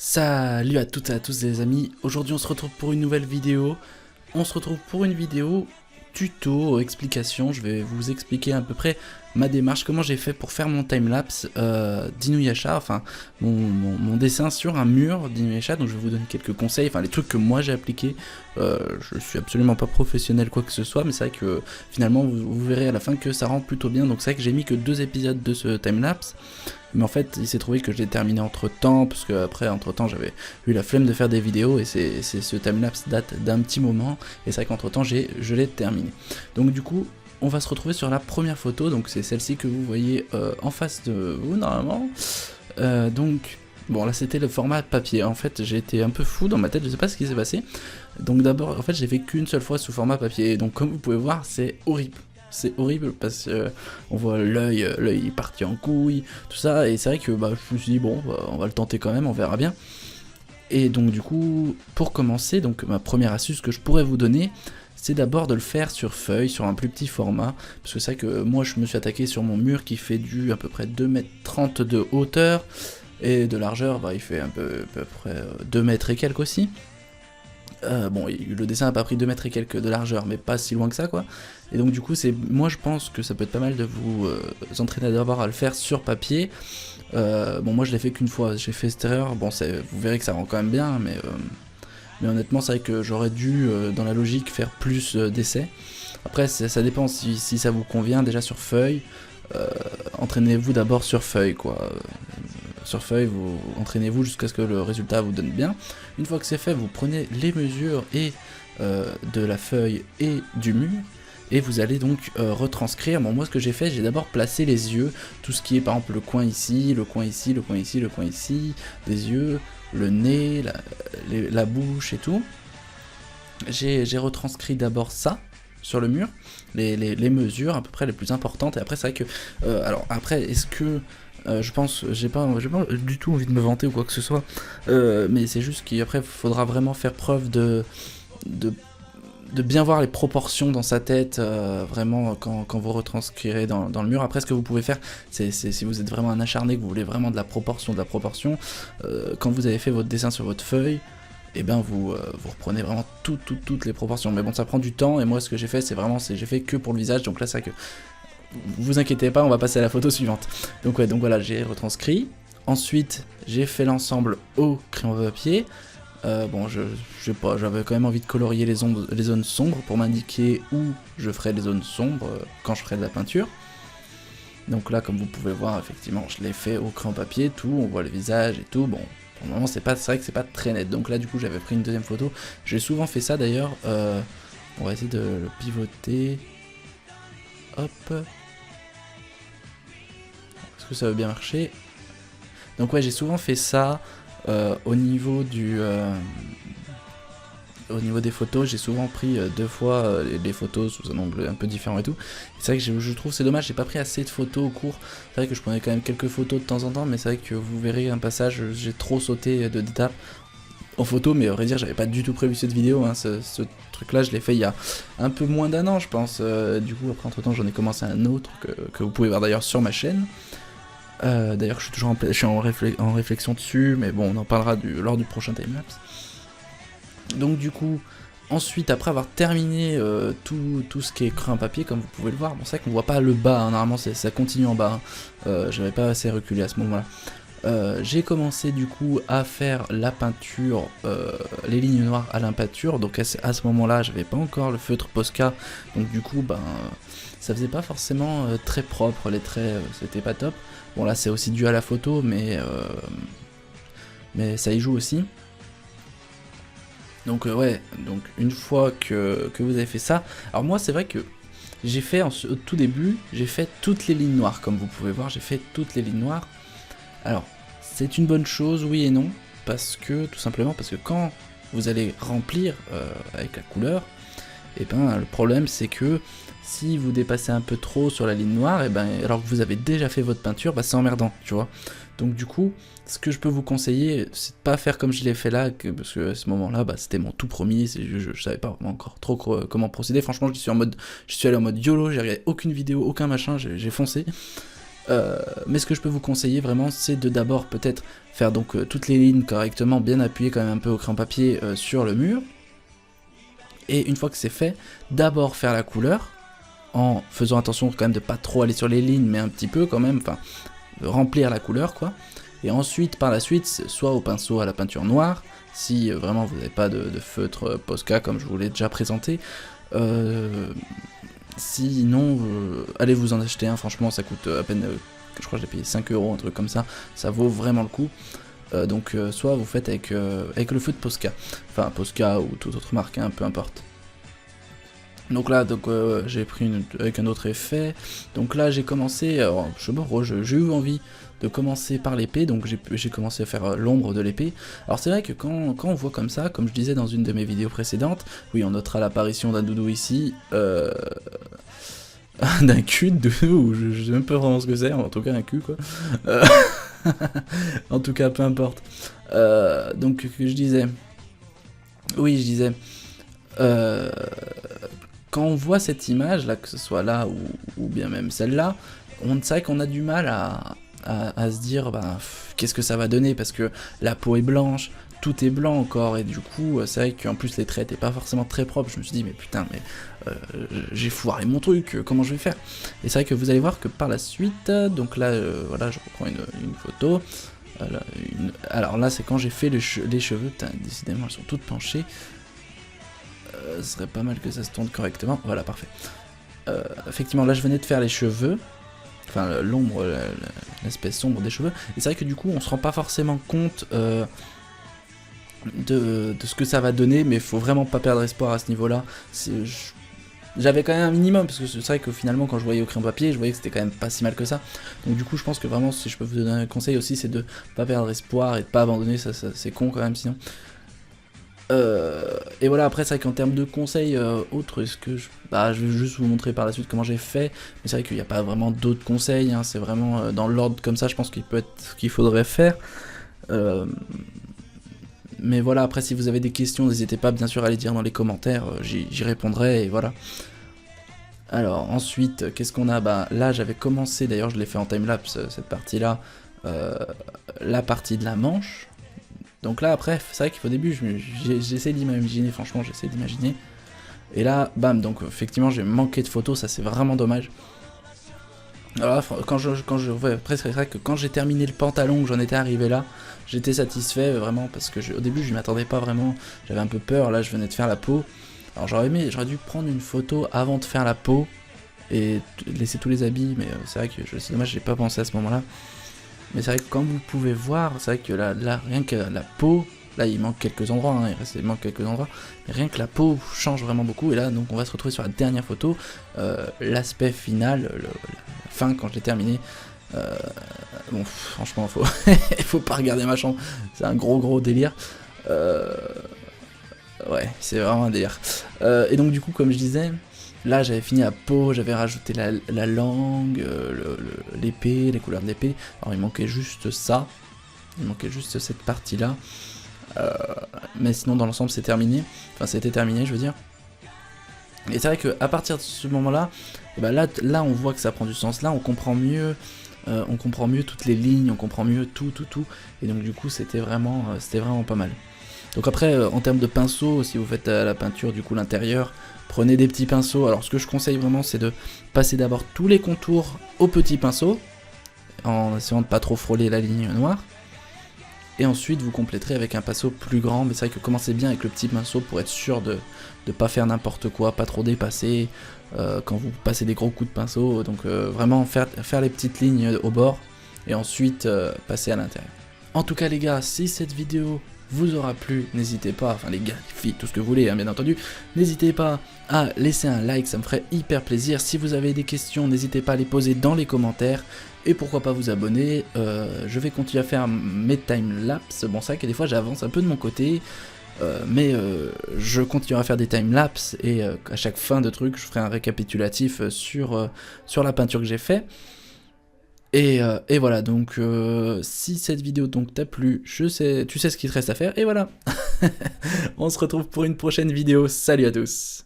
Salut à toutes et à tous les amis, aujourd'hui on se retrouve pour une nouvelle vidéo. On se retrouve pour une vidéo tuto, explication. Je vais vous expliquer à peu près ma démarche, comment j'ai fait pour faire mon timelapse d'Inuyasha, enfin mon dessin sur un mur d'Inuyasha. Donc je vais vous donner quelques conseils, enfin les trucs que moi j'ai appliqués. Je suis absolument pas professionnel quoi que ce soit, mais c'est vrai que finalement vous verrez à la fin que ça rend plutôt bien. Donc c'est vrai que j'ai mis que 2 épisodes de ce timelapse. Mais en fait, il s'est trouvé que je l'ai terminé entre temps, parce que après, entre temps, j'avais eu la flemme de faire des vidéos, et ce timelapse date d'un petit moment, et c'est vrai qu'entre temps, je l'ai terminé. Donc du coup, on va se retrouver sur la première photo, donc c'est celle-ci que vous voyez en face de vous, normalement. Donc, bon, là, c'était le format papier. En fait, j'ai été un peu fou dans ma tête, je sais pas ce qui s'est passé. Donc d'abord, en fait, j'ai fait qu'une seule fois sous format papier, donc comme vous pouvez voir, c'est horrible. C'est horrible parce que on voit l'œil parti en couille, tout ça, et c'est vrai que je me suis dit bon, on va le tenter quand même, on verra bien. Et donc du coup, pour commencer, donc ma première astuce que je pourrais vous donner, c'est d'abord de le faire sur feuille, sur un plus petit format, parce que c'est vrai que moi je me suis attaqué sur mon mur qui fait du à peu près 2,30 m de hauteur, et de largeur, il fait à peu près 2 mètres et quelques aussi. Bon, le dessin n'a pas pris 2 mètres et quelques de largeur, mais pas si loin que ça, quoi. Et donc du coup, moi je pense que ça peut être pas mal de vous entraîner d'abord à le faire sur papier. Bon, moi je l'ai fait qu'une fois, j'ai fait cette erreur. Bon, vous verrez que ça rend quand même bien, mais honnêtement, c'est vrai que j'aurais dû, dans la logique, faire plus d'essais. Après, ça dépend si ça vous convient. Déjà sur feuille, entraînez-vous d'abord sur feuille, quoi. Sur feuille, vous entraînez-vous jusqu'à ce que le résultat vous donne bien. Une fois que c'est fait, vous prenez les mesures de la feuille et du mur, et vous allez donc retranscrire. Bon, moi ce que j'ai fait, j'ai d'abord placé les yeux, tout ce qui est par exemple le coin ici, le coin ici, le coin ici, le coin ici, des yeux, le nez, la bouche et tout. J'ai retranscrit d'abord ça sur le mur, les mesures à peu près les plus importantes, et après c'est vrai que alors après est-ce que je pense, j'ai pas du tout envie de me vanter ou quoi que ce soit, mais c'est juste qu'après il faudra vraiment faire preuve de bien voir les proportions dans sa tête, vraiment quand vous retranscrirez dans le mur. Après ce que vous pouvez faire, c'est si vous êtes vraiment un acharné, que vous voulez vraiment de la proportion, quand vous avez fait votre dessin sur votre feuille, et bien vous reprenez vraiment toutes les proportions. Mais bon, ça prend du temps, et moi ce que j'ai fait, j'ai fait que pour le visage, donc là c'est vrai que vous inquiétez pas, on va passer à la photo suivante. Donc ouais, donc voilà, j'ai retranscrit. Ensuite, j'ai fait l'ensemble au crayon papier. Bon, je sais pas, j'avais quand même envie de colorier les zones sombres pour m'indiquer où je ferai les zones sombres quand je ferai de la peinture. Donc là, comme vous pouvez voir, effectivement, je l'ai fait au crayon papier, tout, on voit le visage et tout. Bon, pour le moment, c'est vrai que c'est pas très net. Donc là, du coup, j'avais pris une deuxième photo. J'ai souvent fait ça d'ailleurs. On va essayer de le pivoter. Hop. Est-ce que ça va bien marcher? Donc ouais, j'ai souvent fait ça au niveau des photos. J'ai souvent pris 2 fois les photos sous un angle un peu différent et tout. C'est vrai que je trouve c'est dommage, j'ai pas pris assez de photos au cours. C'est vrai que je prenais quand même quelques photos de temps en temps, mais c'est vrai que vous verrez un passage, j'ai trop sauté d'étapes en photo, mais à vrai dire j'avais pas du tout prévu cette vidéo, hein. Ce truc là je l'ai fait il y a un peu moins d'un an je pense. Du coup après entre temps j'en ai commencé un autre que vous pouvez voir d'ailleurs sur ma chaîne. D'ailleurs je suis toujours en réflexion dessus, mais bon on en parlera lors du prochain timelapse. Donc du coup, ensuite après avoir terminé tout ce qui est crayon papier, comme vous pouvez le voir, bon c'est vrai qu'on voit pas le bas, hein, normalement ça continue en bas, j'avais pas assez reculé à ce moment-là. J'ai commencé du coup à faire la peinture, les lignes noires à l'impeinture. Donc à ce moment-là j'avais pas encore le feutre Posca, donc du coup ça faisait pas forcément très propre, les traits c'était pas top. Bon là c'est aussi dû à la photo, mais ça y joue aussi. Donc ouais, donc une fois que vous avez fait ça, alors moi c'est vrai que j'ai fait au tout début, j'ai fait toutes les lignes noires, comme vous pouvez voir, j'ai fait toutes les lignes noires. Alors c'est une bonne chose, oui et non, tout simplement parce que quand vous allez remplir avec la couleur, et le problème c'est que si vous dépassez un peu trop sur la ligne noire, alors que vous avez déjà fait votre peinture, c'est emmerdant, tu vois. Donc du coup, ce que je peux vous conseiller, c'est de pas faire comme je l'ai fait là, parce que à ce moment-là, c'était mon tout premier, je savais pas encore trop comment procéder. Franchement, je suis allé en mode YOLO, j'ai regardé aucune vidéo, aucun machin, j'ai foncé. Mais ce que je peux vous conseiller vraiment, c'est de d'abord peut-être faire donc toutes les lignes correctement, bien appuyer quand même un peu au crayon papier sur le mur. Et une fois que c'est fait, d'abord faire la couleur, en faisant attention quand même de pas trop aller sur les lignes, mais un petit peu quand même, enfin remplir la couleur quoi. Et ensuite, par la suite, soit au pinceau à la peinture noire, si vraiment vous n'avez pas de feutre Posca comme je vous l'ai déjà présenté. Sinon, allez vous en acheter un, franchement ça coûte à peine, je crois que j'ai payé 5 €, un truc comme ça vaut vraiment le coup. Donc soit vous faites avec le feu de Posca, enfin Posca ou toute autre marque, hein, peu importe. Donc là, j'ai pris avec un autre effet. Donc là j'ai commencé, alors, j'ai eu envie de commencer par l'épée, donc j'ai commencé à faire l'ombre de l'épée. Alors c'est vrai que quand on voit comme ça, comme je disais dans une de mes vidéos précédentes, oui on notera l'apparition d'un doudou ici, d'un cul de doudou, je sais même pas vraiment ce que c'est, en tout cas un cul quoi. En tout cas peu importe. Donc je disais, oui je disais, quand on voit cette image là, que ce soit là ou bien même celle-là, c'est vrai qu'on a du mal à se dire bah, qu'est-ce que ça va donner, parce que la peau est blanche, tout est blanc encore, et du coup c'est vrai qu'en plus les traits étaient pas forcément très propres. Je me suis dit mais putain, mais j'ai foiré mon truc, comment je vais faire? Et c'est vrai que vous allez voir que par la suite, donc là voilà, je reprends une photo. Alors là c'est quand j'ai fait les cheveux, putain décidément elles sont toutes penchées. Ce serait pas mal que ça se tourne correctement, voilà parfait. Effectivement là je venais de faire les cheveux, enfin l'ombre, l'espèce sombre des cheveux, et c'est vrai que du coup on se rend pas forcément compte de ce que ça va donner, mais faut vraiment pas perdre espoir à ce niveau là. J'avais quand même un minimum, parce que c'est vrai que finalement quand je voyais au crayon papier, je voyais que c'était quand même pas si mal que ça. Donc du coup je pense que vraiment si je peux vous donner un conseil aussi, c'est de pas perdre espoir et de pas abandonner, ça c'est con quand même sinon. Et voilà, après c'est vrai qu'en termes de conseils autres, est-ce que je vais juste vous montrer par la suite comment j'ai fait, mais c'est vrai qu'il n'y a pas vraiment d'autres conseils, hein, c'est vraiment dans l'ordre comme ça je pense qu'il faudrait faire. Mais voilà, après si vous avez des questions, n'hésitez pas bien sûr à les dire dans les commentaires, j'y répondrai, et voilà. Alors ensuite, qu'est-ce qu'on a? Bah là j'avais commencé, d'ailleurs je l'ai fait en timelapse cette partie-là, la partie de la manche. Donc là après, c'est vrai qu'au début j'essaie d'imaginer, franchement j'essaie d'imaginer. Et là, bam, donc effectivement j'ai manqué de photos, ça c'est vraiment dommage. Alors là, après c'est vrai que quand j'ai terminé le pantalon, que j'en étais arrivé là, j'étais satisfait vraiment, parce que au début je m'y attendais pas vraiment, j'avais un peu peur, là je venais de faire la peau. Alors j'aurais dû prendre une photo avant de faire la peau, et laisser tous les habits, mais c'est vrai que c'est dommage, j'ai pas pensé à ce moment-là. Mais c'est vrai que comme vous pouvez voir, c'est vrai que là rien que la peau, là il manque quelques endroits, hein, il manque quelques endroits, mais rien que la peau change vraiment beaucoup. Et là donc on va se retrouver sur la dernière photo, l'aspect final, la fin quand je l'ai terminé. Bon franchement il faut pas regarder ma chambre, c'est un gros délire. Ouais, c'est vraiment un délire. Et donc du coup comme je disais, là j'avais fini la peau, j'avais rajouté la langue, l'épée, les couleurs de l'épée. Alors il manquait juste ça, il manquait juste cette partie là. Mais sinon dans l'ensemble c'est terminé, enfin c'était terminé je veux dire. Et c'est vrai qu'à partir de ce moment là, et ben là on voit que ça prend du sens, là on comprend mieux toutes les lignes, on comprend mieux tout. Et donc du coup c'était vraiment pas mal. Donc après en termes de pinceau, si vous faites la peinture du coup l'intérieur, prenez des petits pinceaux. Alors ce que je conseille vraiment c'est de passer d'abord tous les contours au petit pinceau, en essayant de pas trop frôler la ligne noire. Et ensuite vous compléterez avec un pinceau plus grand, mais c'est vrai que commencez bien avec le petit pinceau pour être sûr de pas faire n'importe quoi, pas trop dépasser quand vous passez des gros coups de pinceau. Donc vraiment faire les petites lignes au bord et ensuite passer à l'intérieur. En tout cas les gars, si cette vidéo vous aura plu, n'hésitez pas, enfin les gars, les filles, tout ce que vous voulez hein, bien entendu, n'hésitez pas à laisser un like, ça me ferait hyper plaisir. Si vous avez des questions, n'hésitez pas à les poser dans les commentaires, et pourquoi pas vous abonner. Je vais continuer à faire mes timelapses, bon c'est vrai que des fois j'avance un peu de mon côté, mais je continuerai à faire des timelapses, et à chaque fin de truc je ferai un récapitulatif sur la peinture que j'ai fait. Et voilà, donc si cette vidéo t'a plu, tu sais ce qu'il te reste à faire, et voilà. On se retrouve pour une prochaine vidéo, salut à tous.